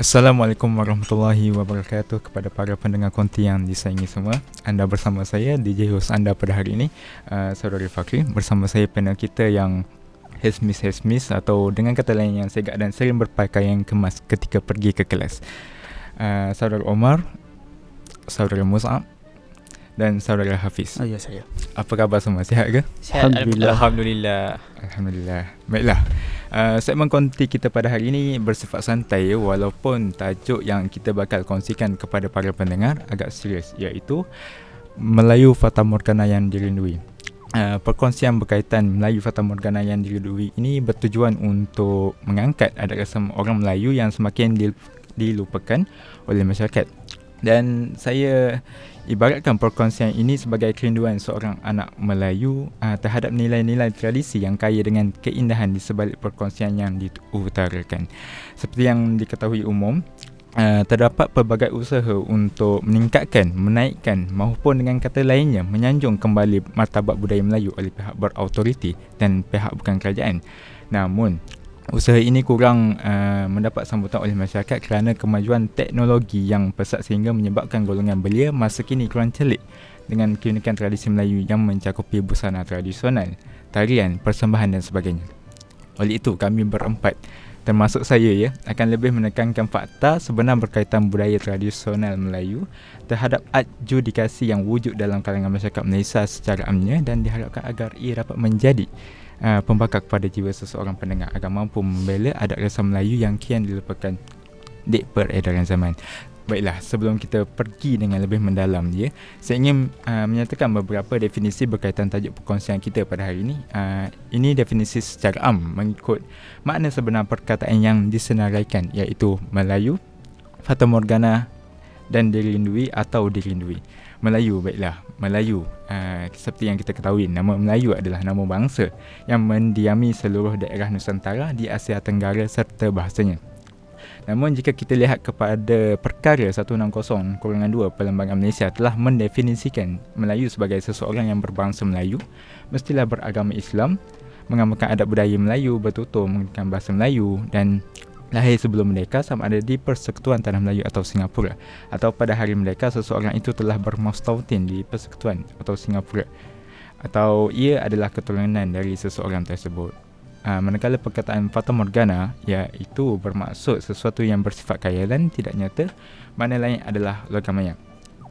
Assalamualaikum warahmatullahi wabarakatuh kepada para pendengar konti yang disayangi semua. Anda bersama saya, DJ host anda pada hari ini, Saudari Fakri. Bersama saya panel kita yang Hesmis atau dengan kata lain yang segak dan sering berpakaian kemas ketika pergi ke kelas. Saudara Omar, Saudara Mus'ab dan Saudara Hafiz. Ya, saya. Apa khabar semua? Sihat ke? Sihat, Alhamdulillah. Alhamdulillah. Baiklah. Segmen konti kita pada hari ini bersifat santai, walaupun tajuk yang kita bakal kongsikan kepada para pendengar agak serius, iaitu Melayu Fata Morgana yang dirindui. Perkongsian berkaitan Melayu Fata Morgana yang dirindui ini bertujuan untuk mengangkat adat rasam orang Melayu yang semakin dilupakan oleh masyarakat. Dan saya ibaratkan perkongsian ini sebagai kerinduan seorang anak Melayu terhadap nilai-nilai tradisi yang kaya dengan keindahan di sebalik perkongsian yang diutarakan. Seperti yang diketahui umum, terdapat pelbagai usaha untuk meningkatkan, menaikkan maupun dengan kata lainnya menyanjung kembali martabat budaya Melayu oleh pihak berautoriti dan pihak bukan kerajaan. Namun usaha ini kurang mendapat sambutan oleh masyarakat kerana kemajuan teknologi yang pesat sehingga menyebabkan golongan belia masa kini kurang celik dengan keunikan tradisi Melayu yang mencakupi busana tradisional, tarian, persembahan dan sebagainya. Oleh itu, kami berempat, termasuk saya akan lebih menekankan fakta sebenar berkaitan budaya tradisional Melayu terhadap adjudikasi yang wujud dalam kalangan masyarakat Malaysia secara amnya, dan diharapkan agar ia dapat menjadi pembakar kepada jiwa seseorang pendengar agar mampu membela adat rasam Melayu yang kian dilupakan di peredaran zaman. Baiklah, sebelum kita pergi dengan lebih mendalam saya ingin menyatakan beberapa definisi berkaitan tajuk perkongsian kita pada hari ini. Ini definisi secara am mengikut makna sebenar perkataan yang disenaraikan, iaitu Melayu, Fata Morgana dan dirindui atau dirindui. Melayu, baiklah, Melayu, seperti yang kita ketahui, nama Melayu adalah nama bangsa yang mendiami seluruh daerah Nusantara di Asia Tenggara serta bahasanya. Namun jika kita lihat kepada Perkara 160-2 Perlembagaan Malaysia telah mendefinisikan Melayu sebagai seseorang yang berbangsa Melayu, mestilah beragama Islam, mengamalkan adat budaya Melayu, bertutur menggunakan bahasa Melayu dan lahir sebelum merdeka sama ada di Persekutuan Tanah Melayu atau Singapura, atau pada hari merdeka seseorang itu telah bermustautin di Persekutuan atau Singapura, atau ia adalah keturunan dari seseorang tersebut. Manakala perkataan Fata Morgana iaitu bermaksud sesuatu yang bersifat khayalan tidak nyata, makna lain adalah logam maya,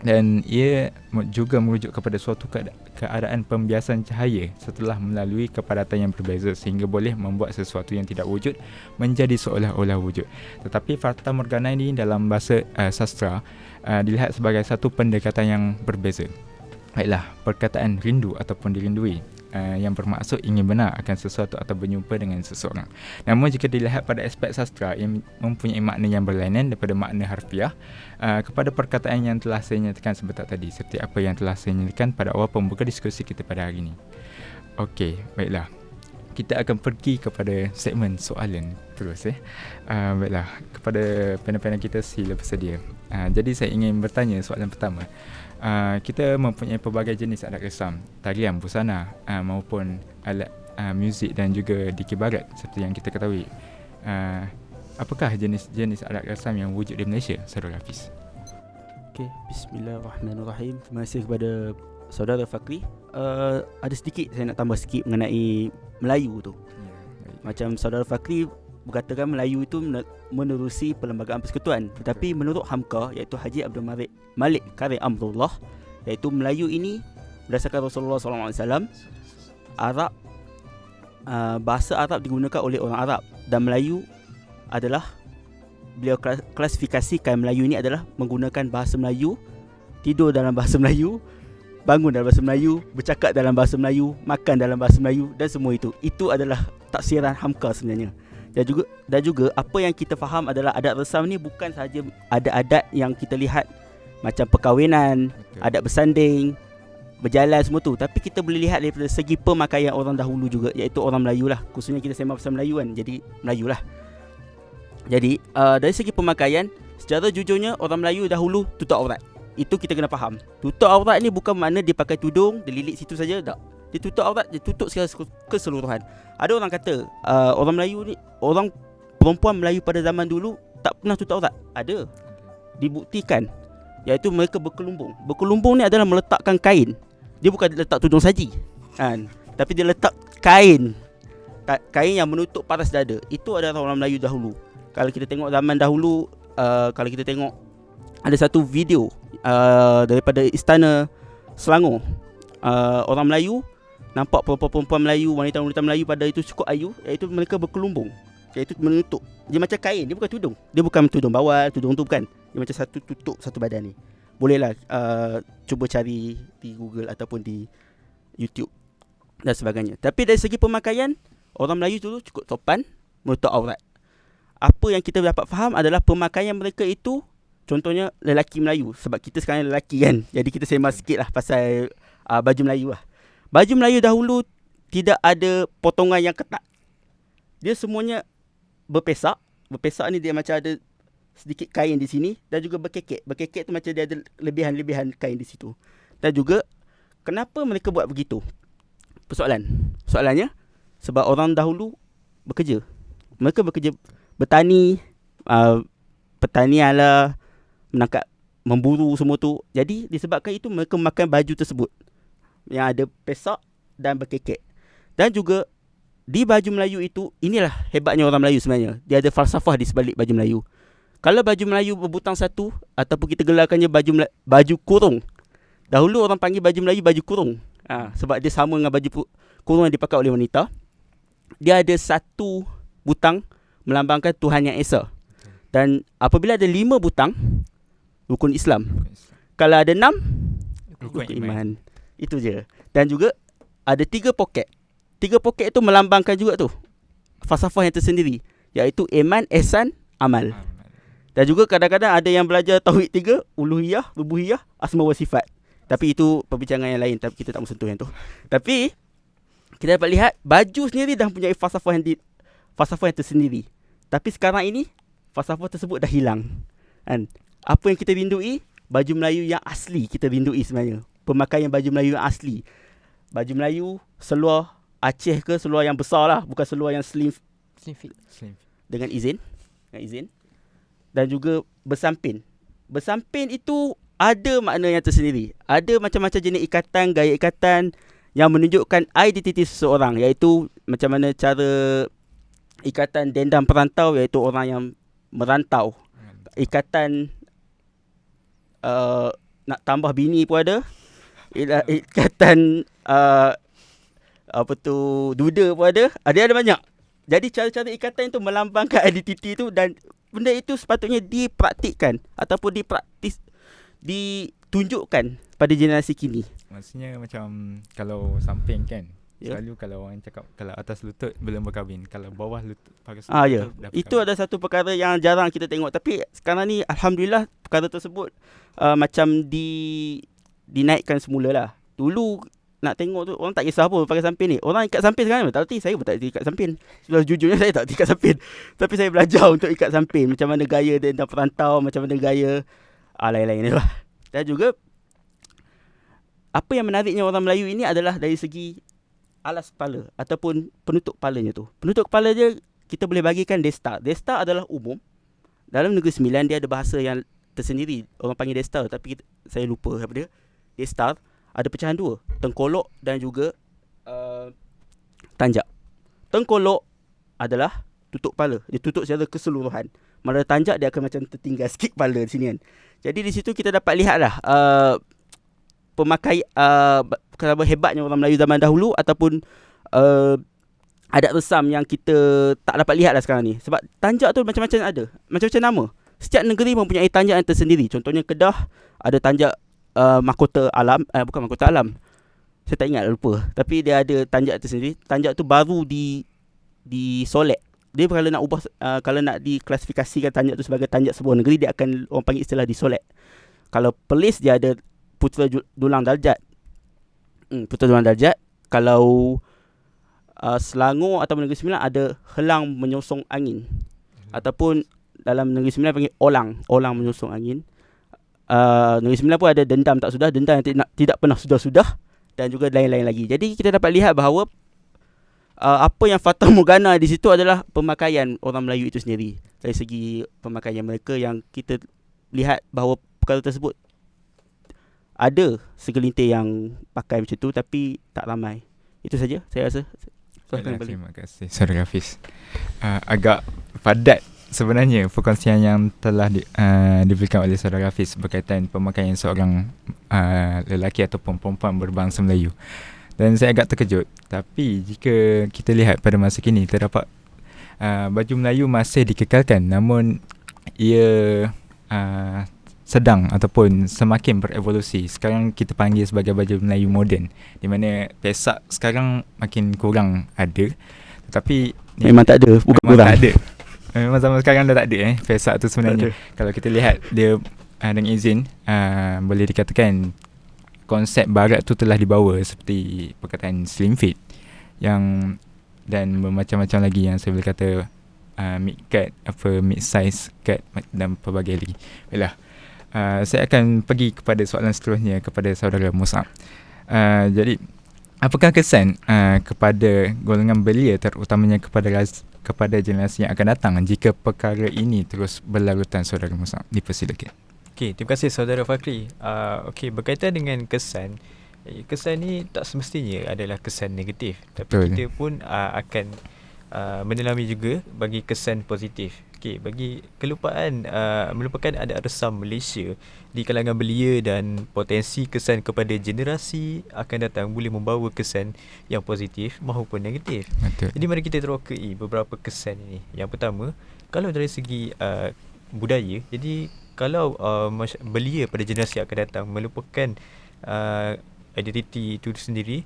dan ia juga merujuk kepada suatu keadaan pembiasan cahaya setelah melalui kepadatan yang berbeza sehingga boleh membuat sesuatu yang tidak wujud menjadi seolah-olah wujud. Tetapi Fata Morgana ini dalam bahasa sastra dilihat sebagai satu pendekatan yang berbeza. Baiklah, perkataan rindu ataupun dirindui yang bermaksud ingin benar akan sesuatu atau berjumpa dengan seseorang. Namun jika dilihat pada aspek sastra, ia mempunyai makna yang berlainan daripada makna harfiah kepada perkataan yang telah saya nyatakan sebentar tadi, seperti apa yang telah saya nyatakan pada awal pembuka diskusi kita pada hari ini. Okey, baiklah, kita akan pergi kepada segmen soalan terus. Baiklah, kepada panel-panel kita sila bersedia. Jadi saya ingin bertanya soalan pertama. Kita mempunyai pelbagai jenis adat resam, tarian, busana maupun alat muzik dan juga dikir barat seperti yang kita ketahui. Apakah jenis-jenis adat resam yang wujud di Malaysia, Saudara Hafiz? Okey, bismillahirrahmanirrahim. Terima kasih kepada Saudara Fakri. Ada sedikit saya nak tambah sikit mengenai Melayu tu. Macam Saudara Fakri berkatakan Melayu itu menerusi Perlembagaan Persekutuan, tetapi menurut Hamka, iaitu Haji Abdul Malik Kari Amrullah, iaitu Melayu ini berdasarkan Rasulullah SAW, Arab, bahasa Arab digunakan oleh orang Arab, dan Melayu adalah, beliau klasifikasikan Melayu ini adalah menggunakan bahasa Melayu, tidur dalam bahasa Melayu, bangun dalam bahasa Melayu, bercakap dalam bahasa Melayu, makan dalam bahasa Melayu, dan semua itu adalah tafsiran Hamka sebenarnya. Dan juga apa yang kita faham adalah adat resam ni bukan sahaja adat-adat yang kita lihat macam perkahwinan, adat bersanding, berjalan semua tu, tapi kita boleh lihat daripada segi pemakaian orang dahulu juga, iaitu orang Melayu lah. Khususnya kita sembang pasal Melayu kan, jadi Melayu lah. Jadi dari segi pemakaian, secara jujurnya orang Melayu dahulu tutup aurat. Itu kita kena faham. Tutup aurat ni bukan makna dia pakai tudung, dia lilit situ saja, tak. Dia tutup aurat, dia tutup secara keseluruhan. Ada orang kata orang Melayu ni, orang perempuan Melayu pada zaman dulu tak pernah tutup aurat? Ada. Dibuktikan, iaitu mereka berkelumbung. Berkelumbung ni adalah meletakkan kain. Dia bukan letak tudung saji kan, tapi dia letak kain yang menutup paras dada. Itu adalah orang Melayu dahulu. Kalau kita tengok zaman dahulu, kalau kita tengok ada satu video daripada Istana Selangor, orang Melayu nampak perempuan-perempuan Melayu, wanita-wanita Melayu pada itu cukup ayu, iaitu mereka berkelumbung, iaitu menutup. Dia macam kain, dia bukan tudung. Dia bukan tudung bawal, tudung tu bukan. Dia macam satu tutup satu badan ni. Bolehlah cuba cari di Google ataupun di YouTube dan sebagainya. Tapi dari segi pemakaian, orang Melayu dulu cukup sopan, menutup aurat. Apa yang kita dapat faham adalah pemakaian mereka itu, contohnya lelaki Melayu, sebab kita sekarang lelaki kan. Jadi kita sembang sikit lah pasal baju Melayu lah. Baju Melayu dahulu tidak ada potongan yang ketat. Dia semuanya berpesak. Berpesak ni dia macam ada sedikit kain di sini dan juga berkekek. Berkekek tu macam dia ada lebihan-lebihan kain di situ. Dan juga kenapa mereka buat begitu? Soalannya sebab orang dahulu bekerja. Mereka bekerja bertani, pertanian lah, menangkap, memburu semua tu. Jadi disebabkan itu mereka memakai baju tersebut yang ada pesak dan berkekek. Dan juga di baju Melayu itu, inilah hebatnya orang Melayu sebenarnya. Dia ada falsafah di sebalik baju Melayu. Kalau baju Melayu berbutang satu, ataupun kita gelarkannya baju kurung. Dahulu orang panggil baju Melayu baju kurung. Sebab dia sama dengan baju kurung yang dipakai oleh wanita. Dia ada satu butang melambangkan Tuhan Yang Esa. Dan apabila ada 5 butang, rukun Islam. Kalau ada 6, rukun iman. Itu je. Dan juga ada 3 poket. 3 poket itu melambangkan juga tu falsafah yang tersendiri, iaitu iman, ihsan, amal. Dan juga kadang-kadang ada yang belajar tauhid 3, uluhiyah, rubuhiyah, asma wa sifat. Tapi itu perbincangan yang lain, tapi kita tak mau sentuh yang tu. Tapi kita dapat lihat baju sendiri dah punya falsafah yang tersendiri. Tapi sekarang ini falsafah tersebut dah hilang. Kan? Apa yang kita rindui? Baju Melayu yang asli kita rindui sebenarnya. Pemakaian baju Melayu yang asli. Baju Melayu seluar Aceh ke, seluar yang besar lah, bukan seluar yang slim fit. Dengan izin. Dan juga bersampin. Bersampin itu ada makna yang tersendiri. Ada macam-macam jenis ikatan, gaya ikatan yang menunjukkan identiti seseorang, iaitu macam mana cara ikatan dendam perantau, iaitu orang yang merantau. Ikatan nak tambah bini pun ada. Ikatan duda pun ada. Ada banyak. Jadi cara-cara ikatan itu melambangkan identiti itu, dan benda itu sepatutnya dipraktikkan ataupun ditunjukkan pada generasi kini. Maksudnya macam kalau samping kan, selalu kalau orang cakap kalau atas lutut belum berkahwin, kalau bawah lutut pakai lutut dah berkahwin. Itu ada satu perkara yang jarang kita tengok, tapi sekarang ni alhamdulillah perkara tersebut macam dinaikkan semula lah. Dulu nak tengok tu orang tak kisah apa pakai samping ni. Orang ikat samping sekarang tak erti. Saya pun tak erti ikat samping. Sudah jujurnya saya tak erti ikat samping. Tapi saya belajar untuk ikat samping, macam mana gaya dendam perantau, macam mana gaya lain-lain ni lah. Dan juga apa yang menariknya orang Melayu ini adalah dari segi alas kepala ataupun penutup kepalanya tu. Penutup kepala dia kita boleh bagikan destar. Destar adalah umum. Dalam Negeri Sembilan dia ada bahasa yang tersendiri. Orang panggil destar, tapi saya lupa apa dia. Destar ada pecahan 2, tengkolok dan juga tanjak. Tengkolok adalah tutup kepala. Dia tutup secara keseluruhan. Mana tanjak dia akan macam tertinggal sikit kepala di sini kan. Jadi di situ kita dapat lihatlah kenapa hebatnya orang Melayu zaman dahulu ataupun adat resam yang kita tak dapat lihatlah sekarang ni. Sebab tanjak tu macam-macam ada. Macam-macam nama. Setiap negeri mempunyai tanjak yang tersendiri. Contohnya Kedah ada tanjak mahkota alam, bukan mahkota alam. Saya tak ingat, lupa. Tapi dia ada tanjak tersendiri. Tanjak tu baru disolek. Dia kalau nak ubah, kalau nak diklasifikasikan tanjak tu sebagai tanjak sebuah negeri, dia akan orang panggil istilah disolek. Kalau Perlis dia ada Putera Dulang Darjat. Putera Dulang Darjat. Kalau Selangor atau Negeri Sembilan ada Helang Menyosong Angin. Ataupun dalam Negeri Sembilan panggil Olang Menyosong Angin. Negeri Sembilan pun ada Dendam Tak Sudah, dendam yang tidak pernah sudah-sudah, dan juga lain-lain lagi. Jadi kita dapat lihat bahawa apa yang Fata Morgana di situ adalah pemakaian orang Melayu itu sendiri. Dari segi pemakaian mereka yang kita lihat bahawa perkara tersebut ada segelintir yang pakai macam tu tapi tak ramai. Itu saja saya rasa. Terima kasih Saudara Hafiz. Agak padat sebenarnya perkongsian yang telah diberikan oleh Saudara Hafiz berkaitan pemakaian seorang lelaki ataupun perempuan berbangsa Melayu. Dan saya agak terkejut. Tapi jika kita lihat pada masa kini, terdapat baju Melayu masih dikekalkan, namun ia sedang ataupun semakin berevolusi. Sekarang kita panggil sebagai baju Melayu moden, di mana pesak sekarang makin kurang ada. Tetapi memang tak ada, bukan memang kurang. tak ada. Memang zaman sekarang dah tak ada pesak tu sebenarnya. Kalau kita lihat dia dengan izin boleh dikatakan konsep barat tu telah dibawa, seperti perkataan slim fit yang dan bermacam-macam lagi yang saya boleh kata mid cut, mid size cut dan pelbagai lagi. Baiklah, saya akan pergi kepada soalan seterusnya kepada saudara Mus'ab. Jadi apakah kesan kepada golongan belia, terutamanya kepada generasi yang akan datang jika perkara ini terus berlarutan, saudara Mus'ab? Dipersilakan. Okey, terima kasih saudara Fakri. Okey, berkaitan dengan kesan, kesan ni tak semestinya adalah kesan negatif, tapi Betul. kita pun akan menyelami juga bagi kesan positif. Okey, bagi kelupaan melupakan adat resam Malaysia di kalangan belia dan potensi kesan kepada generasi akan datang boleh membawa kesan yang positif maupun negatif. Betul. Jadi mari kita terokai beberapa kesan ini. Yang pertama, kalau dari segi budaya, jadi kalau belia pada generasi akan datang melupakan identiti itu sendiri,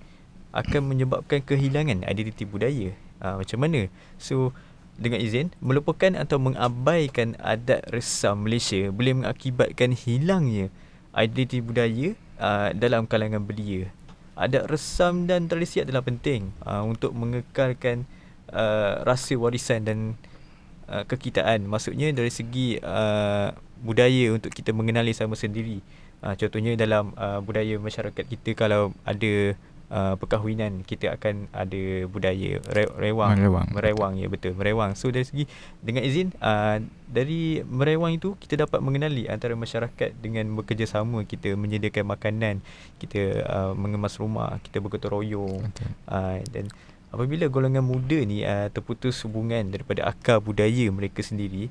akan menyebabkan kehilangan identiti budaya. Macam mana? So, dengan izin, melupakan atau mengabaikan adat resam Malaysia boleh mengakibatkan hilangnya identiti budaya dalam kalangan belia. Adat resam dan tradisi adalah penting untuk mengekalkan rasa warisan dan kekitaan. Maksudnya dari segi budaya untuk kita mengenali sama sendiri. Contohnya dalam budaya masyarakat kita, kalau ada perkahwinan, kita akan ada budaya merewang, ya betul, merewang. So dari segi, dengan izin, dari merewang itu kita dapat mengenali antara masyarakat dengan bekerjasama. Kita menyediakan makanan, kita mengemas rumah, kita bergotong royong. Dan apabila golongan muda ni terputus hubungan daripada akar budaya mereka sendiri,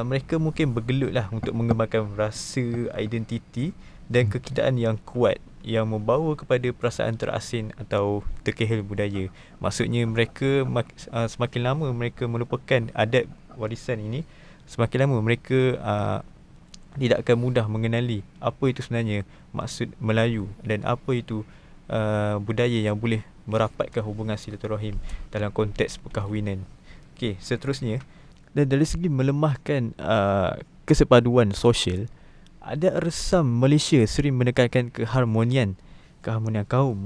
mereka mungkin bergelutlah untuk mengembangkan rasa identiti dan kekitaan yang kuat, yang membawa kepada perasaan terasing atau terkehil budaya. Maksudnya mereka semakin lama mereka melupakan adat warisan ini, semakin lama mereka tidak akan mudah mengenali apa itu sebenarnya maksud Melayu dan apa itu budaya yang boleh merapatkan hubungan silaturahim dalam konteks perkahwinan. Okey, seterusnya, dan dari segi melemahkan kesepaduan sosial, adat resam Malaysia sering menekankan keharmonian kaum,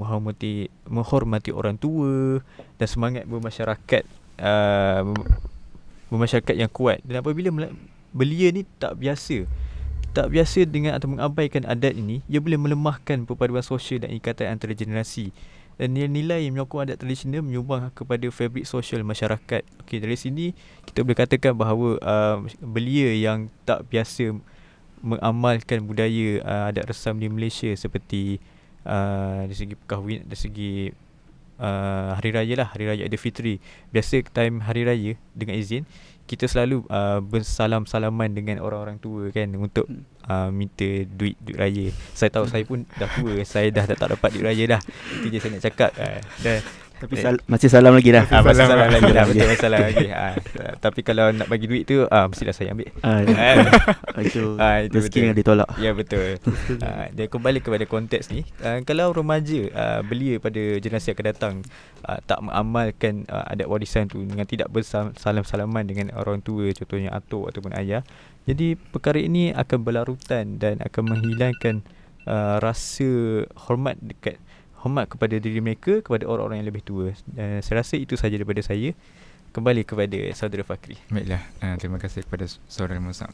menghormati orang tua dan semangat bermasyarakat yang kuat. Dan apabila belia ni tak biasa dengan atau mengabaikan adat ini, ia boleh melemahkan perpaduan sosial dan ikatan antara generasi. Dan nilai yang menyokong adat tradisional menyumbang kepada fabrik sosial masyarakat. Okey, dari sini kita boleh katakan bahawa belia yang tak biasa mengamalkan budaya adat resam di Malaysia, seperti dari segi perkahwinan, dari segi hari raya Aidilfitri. Biasa time hari raya, dengan izin, kita selalu bersalam-salaman dengan orang-orang tua kan, untuk minta duit raya. Saya tahu saya pun dah tua, saya dah tak dapat duit raya dah. Itu je saya nak cakap. Tapi masih salam lagi dah. Masih salam lagi dah. Betul, salam lagi. Tapi kalau nak bagi duit tu, mestilah saya ambil. Itu itu rezeki yang ditolak. Ya, betul. Dia kembali kepada konteks ni. Kalau remaja belia pada generasi akan datang tak mengamalkan adat warisan tu dengan tidak bersalam-salaman dengan orang tua, contohnya atuk ataupun ayah, jadi perkara ini akan berlarutan dan akan menghilangkan rasa hormat kepada diri mereka, kepada orang-orang yang lebih tua. Saya rasa itu sahaja daripada saya. kembali kepada saudara Fakri. Baiklah, terima kasih kepada saudara Musab.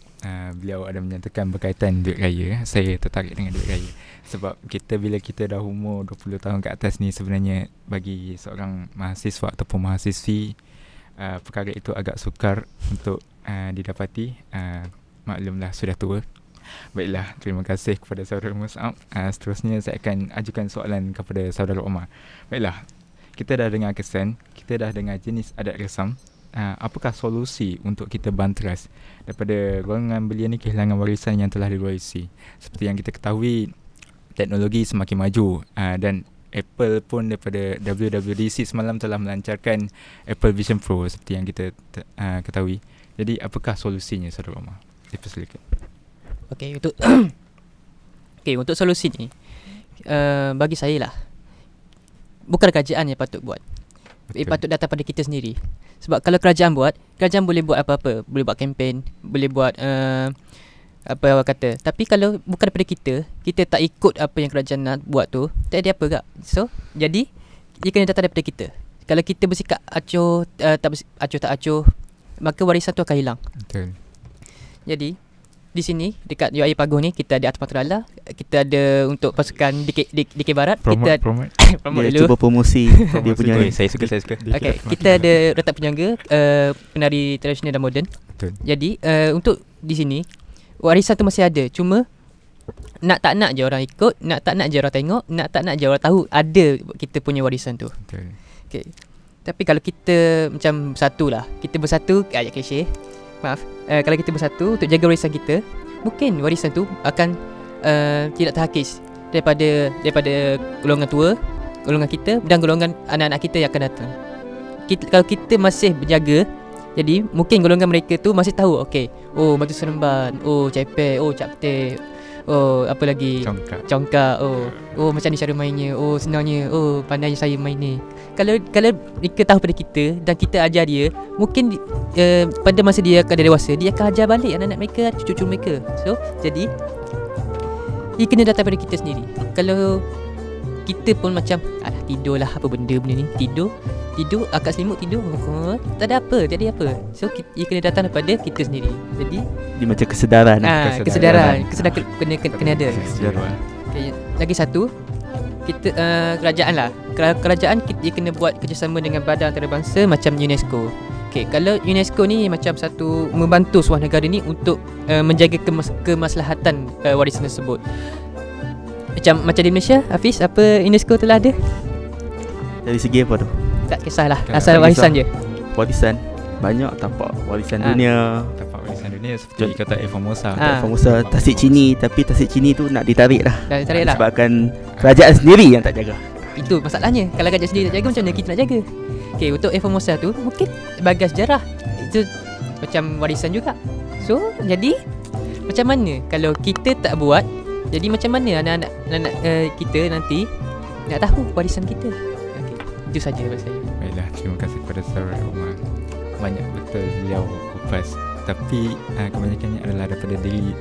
Beliau ada menyatakan berkaitan duit raya. Saya tertarik dengan duit raya sebab bila kita dah umur 20 tahun ke atas ni, sebenarnya bagi seorang mahasiswa ataupun mahasiswi, perkara itu agak sukar untuk didapati. Maklumlah sudah tua. Baiklah, terima kasih kepada saudara Musab. Seterusnya saya akan ajukan soalan kepada saudara Omar. Baiklah, kita dah dengar kesan, kita dah dengar jenis adat resam. Apakah solusi untuk kita banteras daripada golongan belia ni kehilangan warisan yang telah diwarisi? Seperti yang kita ketahui, teknologi semakin maju, dan Apple pun daripada WWDC semalam telah melancarkan Apple Vision Pro seperti yang kita ketahui. Jadi apakah solusinya, saudara Omar? Dipersilakan. Okey, untuk solusi ni, bagi saya lah, bukan kerajaan yang patut buat. Patut datang pada kita sendiri. Sebab kalau kerajaan buat, kerajaan boleh buat apa-apa. Boleh buat kempen, boleh buat apa orang kata. Tapi kalau bukan daripada kita tak ikut apa yang kerajaan nak buat tu, tak ada apa kak. So, jadi dia kena datang daripada kita. Kalau kita bersikap acuh, tak acuh, maka warisan tu akan hilang. Betul. Jadi di sini dekat UIA Paguh ni kita ada Atas Matrala, kita ada untuk pasukan DK Barat, kita promote. Dia cuba promosi dia punya. Saya suka. Okay, kita ada Retak Penjangga, penari tradisional dan moden. Betul. Jadi untuk di sini warisan tu masih ada, cuma nak tak nak je orang ikut, nak tak nak je orang tengok, nak tak nak je orang tahu ada kita punya warisan tu. Betul. Okay. Tapi kalau kita macam kita bersatu ayat klise. Maaf, kalau kita bersatu untuk jaga warisan kita, mungkin warisan tu akan tidak terhakis daripada golongan tua, golongan kita dan golongan anak-anak kita yang akan datang. Kalau kita masih berjaga, jadi mungkin golongan mereka tu masih tahu, okey, oh Batu Seremban, oh Cepek, oh Capte, oh apa lagi, Congkak, oh macam ni cara mainnya, oh senangnya, oh pandai saya main ni. Kalau mereka tahu pada kita dan kita ajar dia, mungkin pada masa dia akan dewasa, dia akan ajar balik anak-anak mereka, cucu-cucu mereka. So jadi dia kena datang pada kita sendiri. Kalau kita pun macam tidur lah, apa benda ni, tidur akak selimut tidur, tak ada apa. So dia kena datang daripada kita sendiri. Jadi dia macam kesedaran. Kesedaran kena ada. Okay, lagi satu, kita kerajaan lah. Kerajaan dia kena buat kerjasama dengan badan antarabangsa macam UNESCO. Okay, kalau UNESCO ni macam satu membantu sebuah negara ni untuk menjaga kemaslahatan warisan tersebut. Macam di Malaysia, Hafiz, apa UNESCO telah ada? Dari segi apa tu? Tak kisahlah, asal warisan je. Warisan banyak, tapak warisan dunia. Tapak warisan dunia seperti kata Formosa. Formosa, Tasik Cini, tapi Tasik Cini tu nak ditarik lah. Sebabkan kerajaan sendiri yang tak jaga. Itu masalahnya. Kalau kerajaan sendiri tak jaga, macam mana kita nak jaga? Okay, untuk Formosa tu mungkin sebagai sejarah, itu macam warisan juga. So, jadi macam mana kalau kita tak buat? Jadi macam mana anak-anak kita nanti nak tahu warisan kita? Okay, itu saja dari saya. Baiklah, terima kasih kepada saudara Umar. Banyak betul beliau kupas, tapi kebanyakannya adalah daripada diri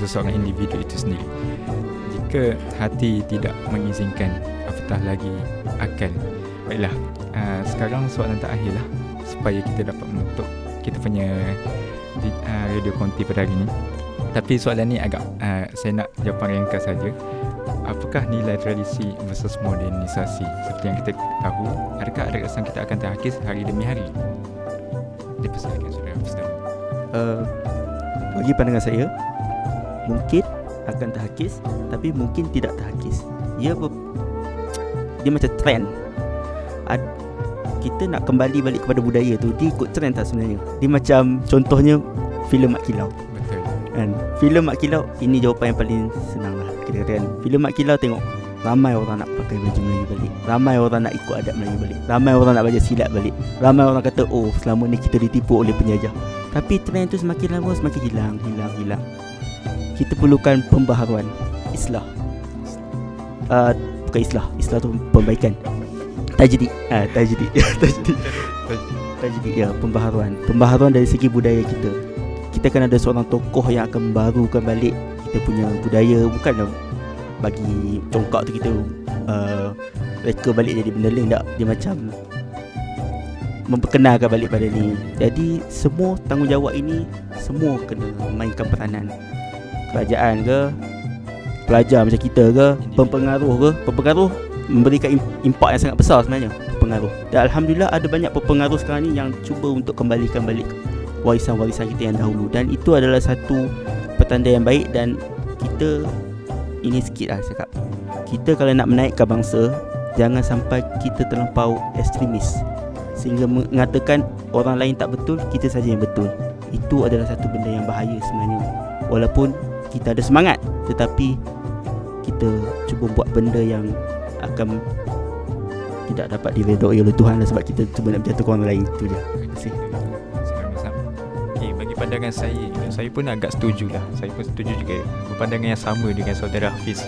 seseorang individu itu sendiri. Jika hati tidak mengizinkan, apatah lagi akal. Baiklah, sekarang soalan terakhir lah, supaya kita dapat menutup kita punya radio konti pada hari ini. Tapi soalan ni agak saya nak jawapan ringkas saja. Apakah nilai tradisi versus modernisasi? Seperti yang kita tahu, adakah adat resam kita akan terhakis hari demi hari? Dipersilakan saudara Ustaz. Bagi pandangan saya, mungkin akan terhakis, tapi mungkin tidak terhakis. Dia macam trend. Kita nak kembali balik kepada budaya tu, dia ikut trend tak sebenarnya? Dia macam contohnya filem Mat Kilau. Betul. Kan? Filem Mat Kilau, ini jawapan yang paling senang lah. Kira-kira kan, filem Mat Kilau tengok, ramai orang nak pakai baju Melayu balik, ramai orang nak ikut adat Melayu balik, ramai orang nak belajar silat balik, ramai orang kata, oh selama ni kita ditipu oleh penjajah. Tapi trend tu semakin lama semakin hilang. Kita perlukan pembaharuan, islah. Bukan islah tu perbaikan. Tajdid ya, pembaharuan dari segi budaya kita. Kita kan ada seorang tokoh yang akan membaharukan balik kita punya budaya. Bukanlah bagi congkak tu kita reka balik jadi benda lain, tak. Dia macam memperkenalkan balik pada ni. Jadi semua tanggungjawab ini semua kena mainkan peranan. Kerajaan ke, pelajar macam kita ke, pempengaruh memberikan impak yang sangat besar sebenarnya, pengaruh. Dan alhamdulillah ada banyak pengaruh sekarang ni yang cuba untuk kembalikan balik warisan-warisan kita yang dahulu, dan itu adalah satu petanda yang baik. Dan kita, ini sikit lah cakap, kita kalau nak menaikkan bangsa, jangan sampai kita terlampau ekstremis sehingga mengatakan orang lain tak betul, kita saja yang betul. Itu adalah satu benda yang bahaya sebenarnya. Walaupun kita ada semangat, tetapi kita cuba buat benda yang akan tidak dapat diredai oleh Tuhan lah, sebab kita cuba nak menjatuhkan orang lain. Itu je. Terima kasih. Okay, bagi pandangan saya pun agak setuju lah. Saya pun setuju juga berpandangan yang sama dengan saudara Hafiz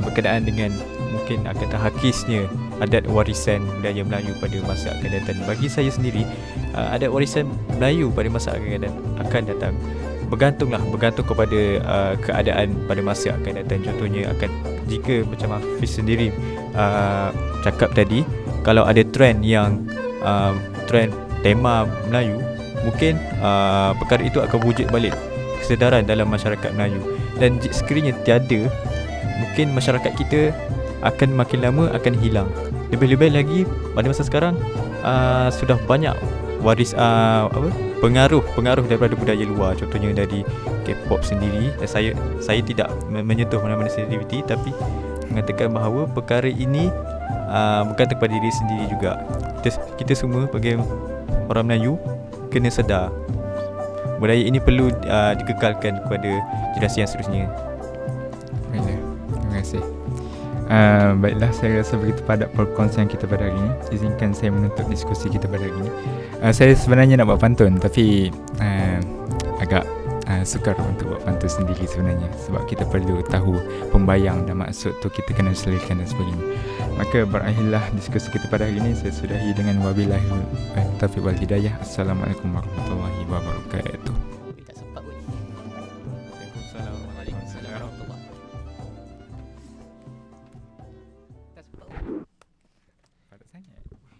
berkenaan dengan mungkin akan terhakisnya adat warisan budaya Melayu pada masa akan datang. Bagi saya sendiri, adat warisan Melayu pada masa akan datang bergantung kepada keadaan pada masa akan datang. Contohnya jika macam Hafiz sendiri cakap tadi, kalau ada trend yang trend tema Melayu, mungkin perkara itu akan wujud balik kesedaran dalam masyarakat Melayu. Dan sekiranya tiada, mungkin masyarakat kita akan makin lama akan hilang. Lebih-lebih lagi pada masa sekarang sudah banyak pengaruh daripada budaya luar, contohnya dari K-pop sendiri. Dan saya tidak menyentuh mana-mana sensitivity, tapi mengatakan bahawa perkara ini bukan kepada diri sendiri juga. Kita semua bagi orang Melayu kena sedar budaya ini perlu dikekalkan kepada generasi yang seterusnya. Baiklah, terima kasih. Baiklah, saya rasa begitu padat perkongsian kita pada hari ini. Izinkan saya menutup diskusi kita pada hari ini. Saya sebenarnya nak buat pantun, tapi agak sukar untuk buat pantun sendiri sebenarnya, sebab kita perlu tahu pembayang dan maksud tu kita kena selitkan dan sebagainya. Maka berakhirlah diskusi kita pada hari ini. Saya sudahi dengan wabillahi taufiq wal hidayah. Assalamualaikum warahmatullahi wabarakatuh.